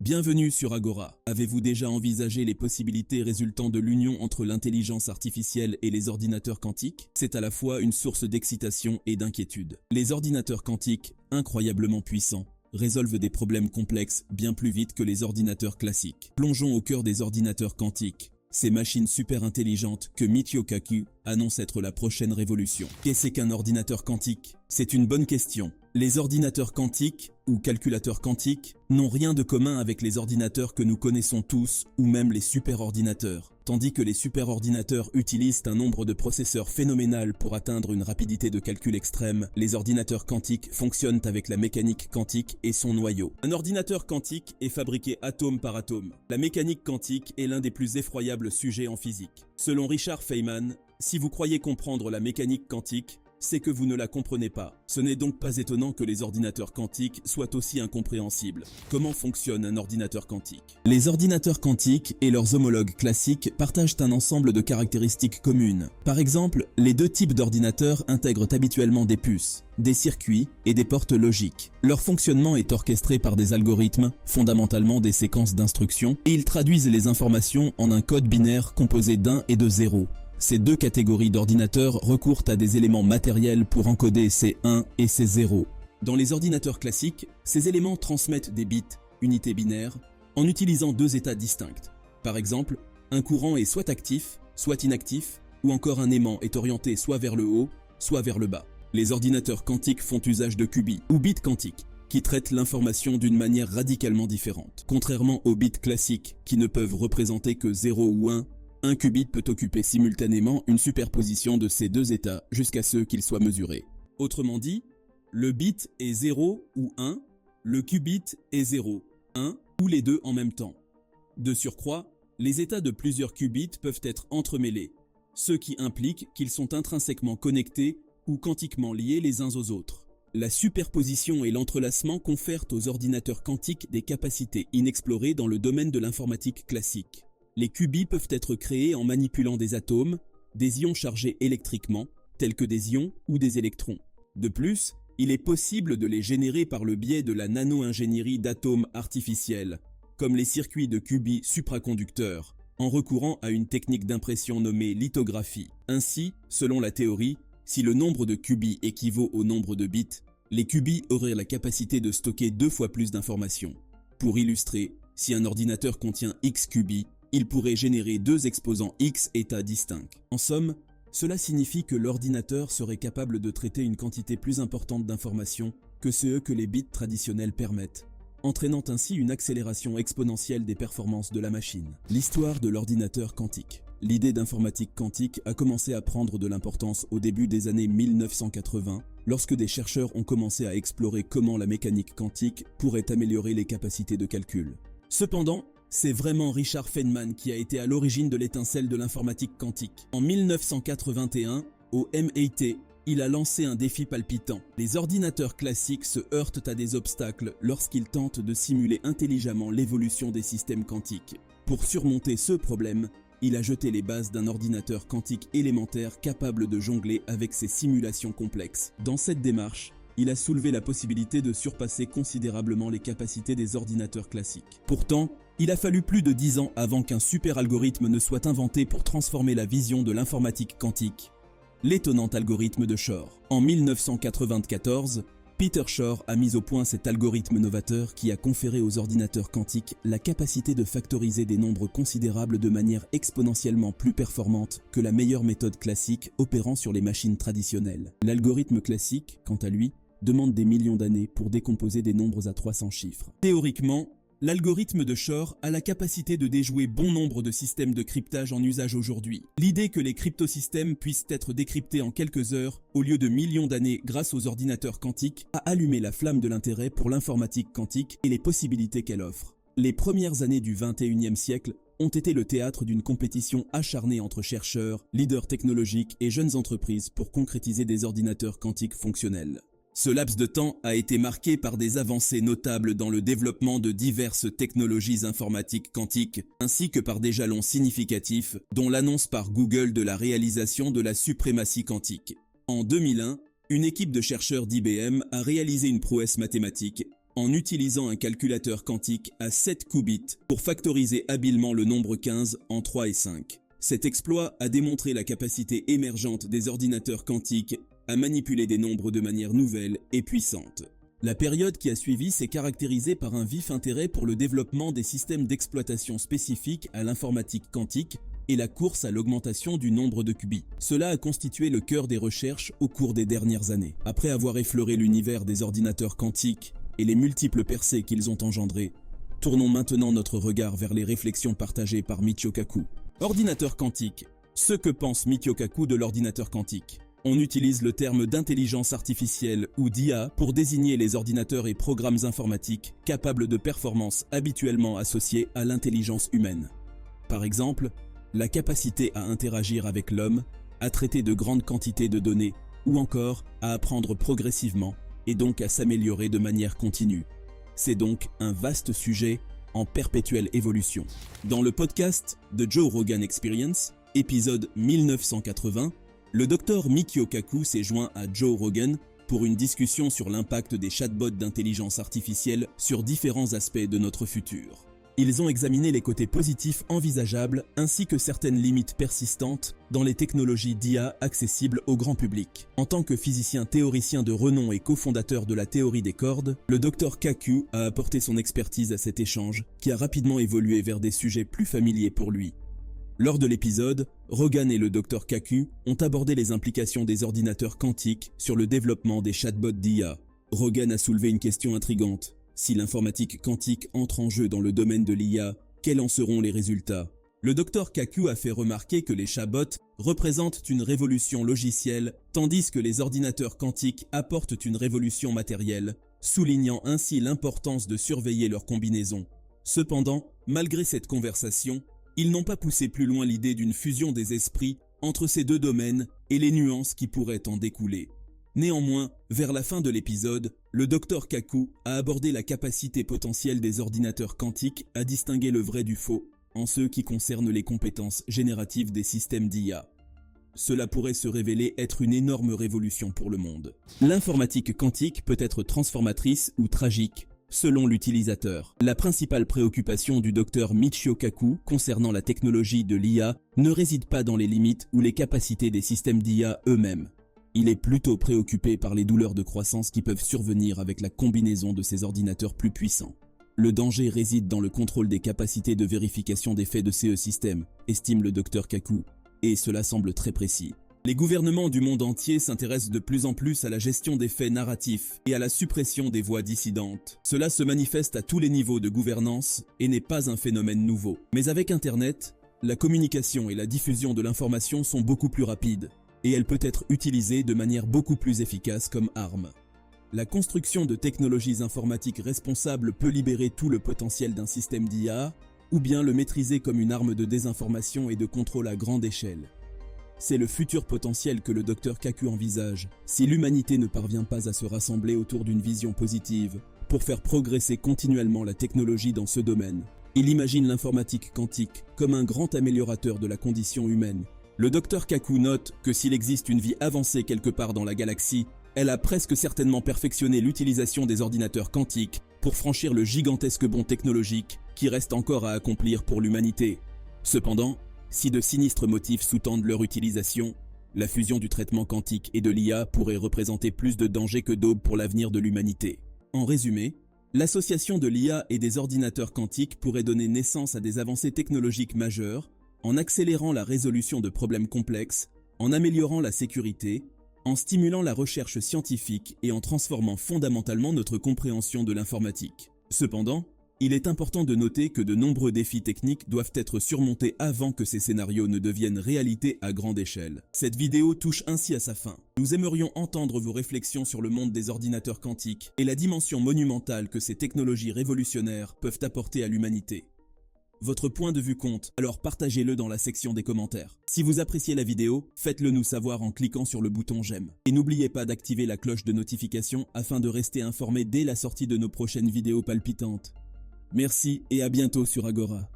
Bienvenue sur Agora. Avez-vous déjà envisagé les possibilités résultant de l'union entre l'intelligence artificielle et les ordinateurs quantiques? C'est à la fois une source d'excitation et d'inquiétude. Les ordinateurs quantiques, incroyablement puissants, résolvent des problèmes complexes bien plus vite que les ordinateurs classiques. Plongeons au cœur des ordinateurs quantiques, ces machines super intelligentes que Michio Kaku annonce être la prochaine révolution. Qu'est-ce qu'un ordinateur quantique? C'est une bonne question. Les ordinateurs quantiques, ou calculateurs quantiques, n'ont rien de commun avec les ordinateurs que nous connaissons tous, ou même les superordinateurs. Tandis que les superordinateurs utilisent un nombre de processeurs phénoménal pour atteindre une rapidité de calcul extrême, les ordinateurs quantiques fonctionnent avec la mécanique quantique et son noyau. Un ordinateur quantique est fabriqué atome par atome. La mécanique quantique est l'un des plus effroyables sujets en physique. Selon Richard Feynman, si vous croyez comprendre la mécanique quantique, c'est que vous ne la comprenez pas. Ce n'est donc pas étonnant que les ordinateurs quantiques soient aussi incompréhensibles. Comment fonctionne un ordinateur quantique? Les ordinateurs quantiques et leurs homologues classiques partagent un ensemble de caractéristiques communes. Par exemple, les deux types d'ordinateurs intègrent habituellement des puces, des circuits et des portes logiques. Leur fonctionnement est orchestré par des algorithmes, fondamentalement des séquences d'instructions, et ils traduisent les informations en un code binaire composé d'un et de zéros. Ces deux catégories d'ordinateurs recourent à des éléments matériels pour encoder ces 1 et ces 0. Dans les ordinateurs classiques, ces éléments transmettent des bits, unités binaires, en utilisant deux états distincts. Par exemple, un courant est soit actif, soit inactif, ou encore un aimant est orienté soit vers le haut, soit vers le bas. Les ordinateurs quantiques font usage de qubits, ou bits quantiques, qui traitent l'information d'une manière radicalement différente. Contrairement aux bits classiques, qui ne peuvent représenter que 0 ou 1, un qubit peut occuper simultanément une superposition de ces deux états jusqu'à ce qu'ils soient mesurés. Autrement dit, le bit est 0 ou 1, le qubit est 0, 1 ou les deux en même temps. De surcroît, les états de plusieurs qubits peuvent être entremêlés, ce qui implique qu'ils sont intrinsèquement connectés ou quantiquement liés les uns aux autres. La superposition et l'entrelacement confèrent aux ordinateurs quantiques des capacités inexplorées dans le domaine de l'informatique classique. Les qubits peuvent être créés en manipulant des atomes, des ions chargés électriquement, tels que des ions ou des électrons. De plus, il est possible de les générer par le biais de la nano-ingénierie d'atomes artificiels, comme les circuits de qubits supraconducteurs, en recourant à une technique d'impression nommée lithographie. Ainsi, selon la théorie, si le nombre de qubits équivaut au nombre de bits, les qubits auraient la capacité de stocker 2 fois plus d'informations. Pour illustrer, si un ordinateur contient X qubits, il pourrait générer 2 exposants X états distincts. En somme, cela signifie que l'ordinateur serait capable de traiter une quantité plus importante d'informations que ce que les bits traditionnels permettent, entraînant ainsi une accélération exponentielle des performances de la machine. L'histoire de l'ordinateur quantique. L'idée d'informatique quantique a commencé à prendre de l'importance au début des années 1980, lorsque des chercheurs ont commencé à explorer comment la mécanique quantique pourrait améliorer les capacités de calcul. Cependant, c'est vraiment Richard Feynman qui a été à l'origine de l'étincelle de l'informatique quantique. En 1981, au MIT, il a lancé un défi palpitant. Les ordinateurs classiques se heurtent à des obstacles lorsqu'ils tentent de simuler intelligemment l'évolution des systèmes quantiques. Pour surmonter ce problème, il a jeté les bases d'un ordinateur quantique élémentaire capable de jongler avec ces simulations complexes. Dans cette démarche, il a soulevé la possibilité de surpasser considérablement les capacités des ordinateurs classiques. Pourtant, il a fallu plus de 10 ans avant qu'un super algorithme ne soit inventé pour transformer la vision de l'informatique quantique. L'étonnant algorithme de Shor. En 1994, Peter Shor a mis au point cet algorithme novateur qui a conféré aux ordinateurs quantiques la capacité de factoriser des nombres considérables de manière exponentiellement plus performante que la meilleure méthode classique opérant sur les machines traditionnelles. L'algorithme classique, quant à lui, demande des millions d'années pour décomposer des nombres à 300 chiffres. Théoriquement, l'algorithme de Shor a la capacité de déjouer bon nombre de systèmes de cryptage en usage aujourd'hui. L'idée que les cryptosystèmes puissent être décryptés en quelques heures, au lieu de millions d'années grâce aux ordinateurs quantiques, a allumé la flamme de l'intérêt pour l'informatique quantique et les possibilités qu'elle offre. Les premières années du XXIe siècle ont été le théâtre d'une compétition acharnée entre chercheurs, leaders technologiques et jeunes entreprises pour concrétiser des ordinateurs quantiques fonctionnels. Ce laps de temps a été marqué par des avancées notables dans le développement de diverses technologies informatiques quantiques, ainsi que par des jalons significatifs, dont l'annonce par Google de la réalisation de la suprématie quantique. En 2001, une équipe de chercheurs d'IBM a réalisé une prouesse mathématique, en utilisant un calculateur quantique à 7 qubits pour factoriser habilement le nombre 15 en 3 et 5. Cet exploit a démontré la capacité émergente des ordinateurs quantiques à manipuler des nombres de manière nouvelle et puissante. La période qui a suivi s'est caractérisée par un vif intérêt pour le développement des systèmes d'exploitation spécifiques à l'informatique quantique et la course à l'augmentation du nombre de qubits. Cela a constitué le cœur des recherches au cours des dernières années. Après avoir effleuré l'univers des ordinateurs quantiques et les multiples percées qu'ils ont engendrées, tournons maintenant notre regard vers les réflexions partagées par Michio Kaku. Ordinateur quantique. Ce que pense Michio Kaku de l'ordinateur quantique. On utilise le terme d'intelligence artificielle ou d'IA pour désigner les ordinateurs et programmes informatiques capables de performances habituellement associées à l'intelligence humaine. Par exemple, la capacité à interagir avec l'homme, à traiter de grandes quantités de données ou encore à apprendre progressivement et donc à s'améliorer de manière continue. C'est donc un vaste sujet en perpétuelle évolution. Dans le podcast The Joe Rogan Experience, épisode 1980, le docteur Michio Kaku s'est joint à Joe Rogan pour une discussion sur l'impact des chatbots d'intelligence artificielle sur différents aspects de notre futur. Ils ont examiné les côtés positifs envisageables ainsi que certaines limites persistantes dans les technologies d'IA accessibles au grand public. En tant que physicien théoricien de renom et cofondateur de la théorie des cordes, le Dr Kaku a apporté son expertise à cet échange qui a rapidement évolué vers des sujets plus familiers pour lui. Lors de l'épisode, Rogan et le Dr Kaku ont abordé les implications des ordinateurs quantiques sur le développement des chatbots d'IA. Rogan a soulevé une question intrigante. Si l'informatique quantique entre en jeu dans le domaine de l'IA, quels en seront les résultats? Le Dr Kaku a fait remarquer que les chatbots représentent une révolution logicielle, tandis que les ordinateurs quantiques apportent une révolution matérielle, soulignant ainsi l'importance de surveiller leurs combinaisons. Cependant, malgré cette conversation, ils n'ont pas poussé plus loin l'idée d'une fusion des esprits entre ces deux domaines et les nuances qui pourraient en découler. Néanmoins, vers la fin de l'épisode, le Dr Kaku a abordé la capacité potentielle des ordinateurs quantiques à distinguer le vrai du faux en ce qui concerne les compétences génératives des systèmes d'IA. Cela pourrait se révéler être une énorme révolution pour le monde. L'informatique quantique peut être transformatrice ou tragique, selon l'utilisateur. La principale préoccupation du Dr Michio Kaku concernant la technologie de l'IA ne réside pas dans les limites ou les capacités des systèmes d'IA eux-mêmes. Il est plutôt préoccupé par les douleurs de croissance qui peuvent survenir avec la combinaison de ces ordinateurs plus puissants. Le danger réside dans le contrôle des capacités de vérification des faits de ces systèmes, estime le Dr Kaku, et cela semble très précis. Les gouvernements du monde entier s'intéressent de plus en plus à la gestion des faits narratifs et à la suppression des voix dissidentes. Cela se manifeste à tous les niveaux de gouvernance et n'est pas un phénomène nouveau. Mais avec Internet, la communication et la diffusion de l'information sont beaucoup plus rapides, et elle peut être utilisée de manière beaucoup plus efficace comme arme. La construction de technologies informatiques responsables peut libérer tout le potentiel d'un système d'IA, ou bien le maîtriser comme une arme de désinformation et de contrôle à grande échelle. C'est le futur potentiel que le Dr Kaku envisage, si l'humanité ne parvient pas à se rassembler autour d'une vision positive, pour faire progresser continuellement la technologie dans ce domaine. Il imagine l'informatique quantique comme un grand améliorateur de la condition humaine. Le Dr Kaku note que s'il existe une vie avancée quelque part dans la galaxie, elle a presque certainement perfectionné l'utilisation des ordinateurs quantiques pour franchir le gigantesque bond technologique qui reste encore à accomplir pour l'humanité. Cependant, si de sinistres motifs sous-tendent leur utilisation, la fusion du traitement quantique et de l'IA pourrait représenter plus de danger que d'aube pour l'avenir de l'humanité. En résumé, l'association de l'IA et des ordinateurs quantiques pourrait donner naissance à des avancées technologiques majeures, en accélérant la résolution de problèmes complexes, en améliorant la sécurité, en stimulant la recherche scientifique et en transformant fondamentalement notre compréhension de l'informatique. Cependant, il est important de noter que de nombreux défis techniques doivent être surmontés avant que ces scénarios ne deviennent réalité à grande échelle. Cette vidéo touche ainsi à sa fin. Nous aimerions entendre vos réflexions sur le monde des ordinateurs quantiques et la dimension monumentale que ces technologies révolutionnaires peuvent apporter à l'humanité. Votre point de vue compte, alors partagez-le dans la section des commentaires. Si vous appréciez la vidéo, faites-le nous savoir en cliquant sur le bouton j'aime. Et n'oubliez pas d'activer la cloche de notification afin de rester informé dès la sortie de nos prochaines vidéos palpitantes. Merci et à bientôt sur Agora.